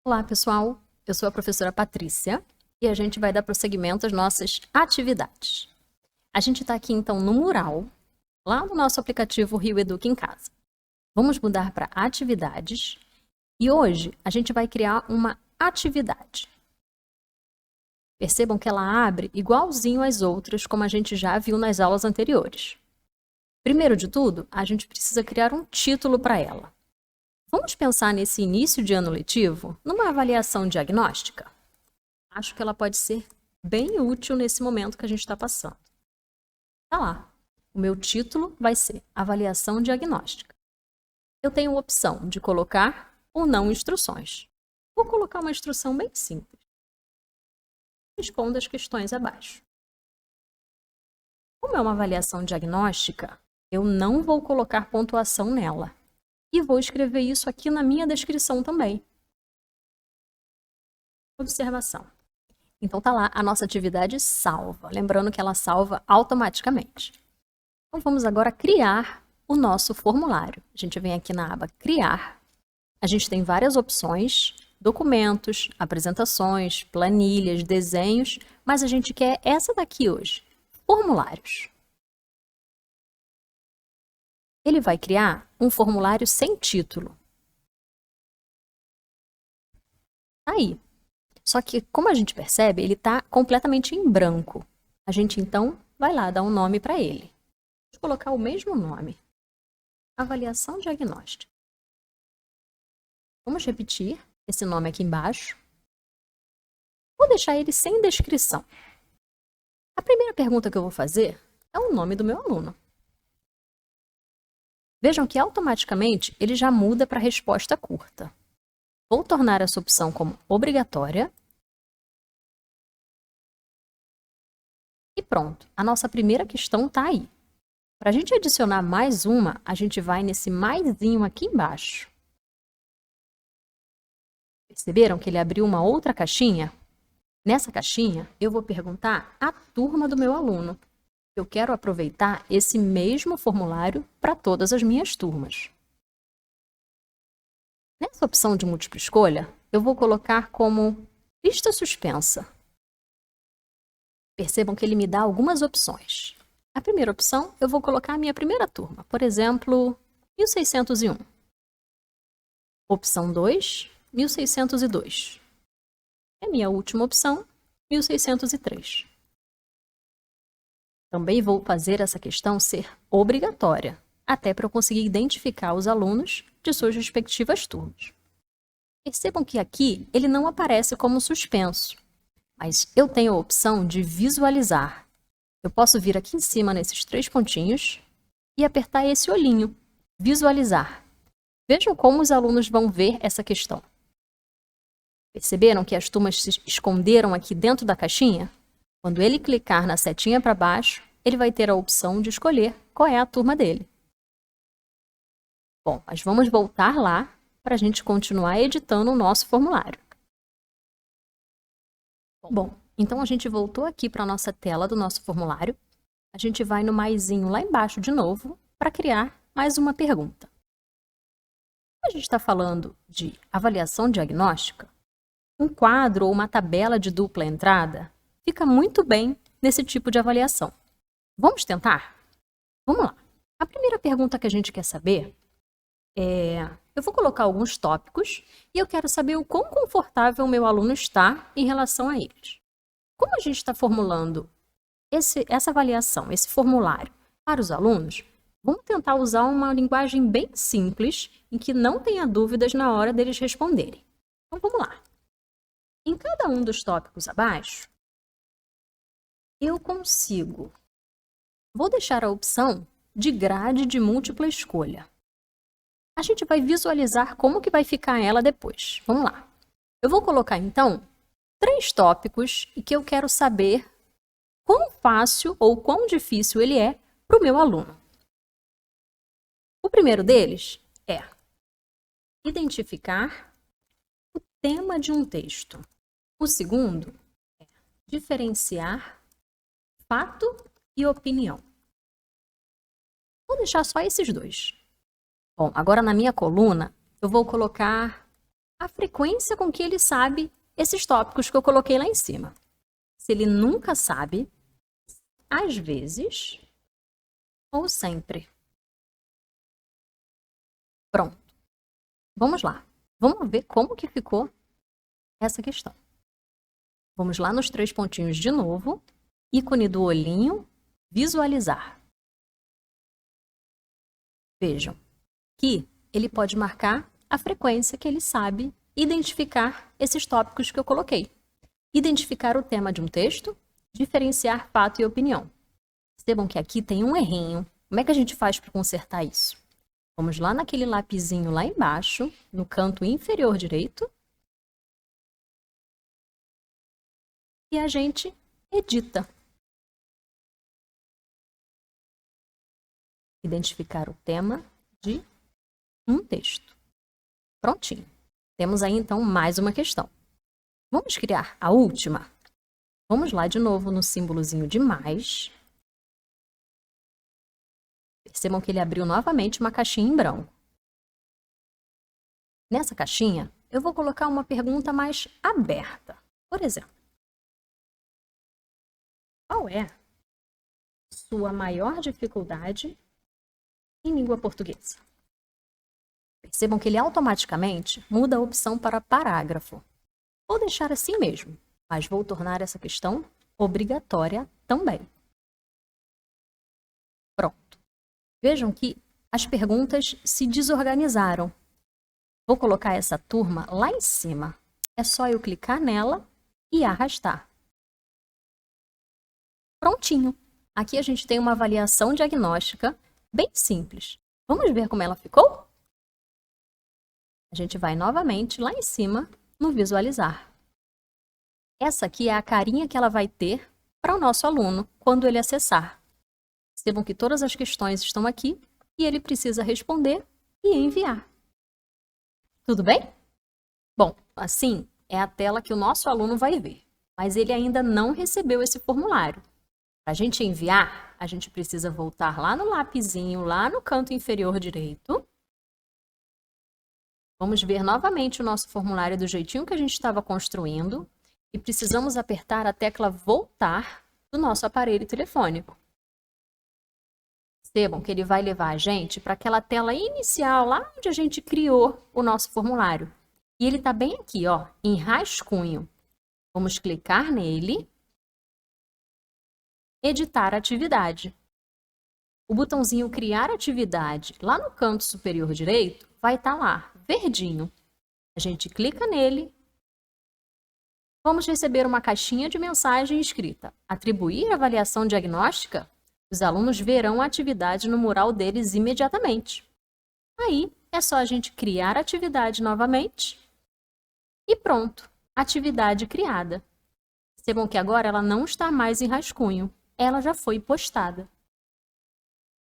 Olá, pessoal. Eu sou a professora Patrícia e a gente vai dar prosseguimento às nossas atividades. A gente está aqui, então, no mural, lá no nosso aplicativo Rio Educa em Casa. Vamos mudar para atividades e hoje a gente vai criar uma atividade. Percebam que ela abre igualzinho às outras, como a gente já viu nas aulas anteriores. Primeiro de tudo, a gente precisa criar um título para ela. Vamos pensar nesse início de ano letivo numa avaliação diagnóstica? Acho que ela pode ser bem útil nesse momento que a gente está passando. Tá lá. O meu título vai ser Avaliação Diagnóstica. Eu tenho a opção de colocar ou não instruções. Vou colocar uma instrução bem simples. Responda as questões abaixo. Como é uma avaliação diagnóstica, eu não vou colocar pontuação nela. E vou escrever isso aqui na minha descrição também. Observação. Então tá lá a nossa atividade salva. Lembrando que ela salva automaticamente. Então vamos agora criar o nosso formulário. A gente vem aqui na aba Criar. A gente tem várias opções, documentos, apresentações, planilhas, desenhos, mas a gente quer essa daqui hoje, formulários. Ele vai criar um formulário sem título. Aí. Só que, como a gente percebe, ele está completamente em branco. A gente, então, vai lá dar um nome para ele. Vou colocar o mesmo nome. Avaliação diagnóstica. Vamos repetir esse nome aqui embaixo. Vou deixar ele sem descrição. A primeira pergunta que eu vou fazer é o nome do meu aluno. Vejam que automaticamente ele já muda para a resposta curta. Vou tornar essa opção como obrigatória. E pronto, a nossa primeira questão está aí. Para a gente adicionar mais uma, a gente vai nesse maisinho aqui embaixo. Perceberam que ele abriu uma outra caixinha? Nessa caixinha, eu vou perguntar a turma do meu aluno. Eu quero aproveitar esse mesmo formulário para todas as minhas turmas. Nessa opção de múltipla escolha, eu vou colocar como lista suspensa. Percebam que ele me dá algumas opções. A primeira opção, eu vou colocar a minha primeira turma, por exemplo, 1601. Opção 2, 1602. E a minha última opção, 1603. Também vou fazer essa questão ser obrigatória, até para eu conseguir identificar os alunos de suas respectivas turmas. Percebam que aqui ele não aparece como suspenso, mas eu tenho a opção de visualizar. Eu posso vir aqui em cima nesses 3 pontinhos e apertar esse olhinho, visualizar. Vejam como os alunos vão ver essa questão. Perceberam que as turmas se esconderam aqui dentro da caixinha? Quando ele clicar na setinha para baixo, ele vai ter a opção de escolher qual é a turma dele. Bom, mas vamos voltar lá para a gente continuar editando o nosso formulário. Bom, então a gente voltou aqui para a nossa tela do nosso formulário. A gente vai no maisinho lá embaixo de novo para criar mais uma pergunta. A gente está falando de avaliação diagnóstica. Um quadro ou uma tabela de dupla entrada fica muito bem nesse tipo de avaliação. Vamos tentar? Vamos lá. A primeira pergunta que a gente quer saber é... Eu vou colocar alguns tópicos e eu quero saber o quão confortável o meu aluno está em relação a eles. Como a gente está formulando essa avaliação, esse formulário para os alunos, vamos tentar usar uma linguagem bem simples em que não tenha dúvidas na hora deles responderem. Então, vamos lá. Em cada um dos tópicos abaixo, eu consigo. Vou deixar a opção de grade de múltipla escolha. A gente vai visualizar como que vai ficar ela depois. Vamos lá. Eu vou colocar, então, 3 tópicos e que eu quero saber quão fácil ou quão difícil ele é para o meu aluno. O primeiro deles é identificar o tema de um texto. O segundo é diferenciar fato e opinião. Vou deixar só esses 2. Bom, agora na minha coluna, eu vou colocar a frequência com que ele sabe esses tópicos que eu coloquei lá em cima. Se ele nunca sabe, às vezes ou sempre. Pronto. Vamos lá. Vamos ver como que ficou essa questão. Vamos lá nos 3 pontinhos de novo. Ícone do olhinho, visualizar. Vejam que ele pode marcar a frequência que ele sabe identificar esses tópicos que eu coloquei. Identificar o tema de um texto, diferenciar fato e opinião. Percebam que aqui tem um errinho. Como é que a gente faz para consertar isso? Vamos lá naquele lapisinho lá embaixo, no canto inferior direito. E a gente edita. Identificar o tema de um texto. Prontinho. Temos aí, então, mais uma questão. Vamos criar a última? Vamos lá de novo no símbolozinho de mais. Percebam que ele abriu novamente uma caixinha em branco. Nessa caixinha, eu vou colocar uma pergunta mais aberta. Por exemplo, qual é sua maior dificuldade em língua portuguesa? Percebam que ele automaticamente muda a opção para parágrafo. Vou deixar assim mesmo, mas vou tornar essa questão obrigatória também. Pronto. Vejam que as perguntas se desorganizaram. Vou colocar essa turma lá em cima. É só eu clicar nela e arrastar. Prontinho. Aqui a gente tem uma avaliação diagnóstica bem simples. Vamos ver como ela ficou? A gente vai novamente lá em cima no visualizar. Essa aqui é a carinha que ela vai ter para o nosso aluno quando ele acessar. Percebam que todas as questões estão aqui e ele precisa responder e enviar. Tudo bem? Bom, assim é a tela que o nosso aluno vai ver, mas ele ainda não recebeu esse formulário. Para a gente enviar, a gente precisa voltar lá no lapisinho, lá no canto inferior direito. Vamos ver novamente o nosso formulário do jeitinho que a gente estava construindo e precisamos apertar a tecla voltar do nosso aparelho telefônico. Percebam que ele vai levar a gente para aquela tela inicial, lá onde a gente criou o nosso formulário. E ele está bem aqui, ó, em rascunho. Vamos clicar nele. Editar atividade. O botãozinho criar atividade, lá no canto superior direito, vai estar lá, verdinho. A gente clica nele. Vamos receber uma caixinha de mensagem escrita: atribuir avaliação diagnóstica? Os alunos verão a atividade no mural deles imediatamente. Aí, é só a gente criar a atividade novamente e pronto, atividade criada. Percebam que agora ela não está mais em rascunho, ela já foi postada.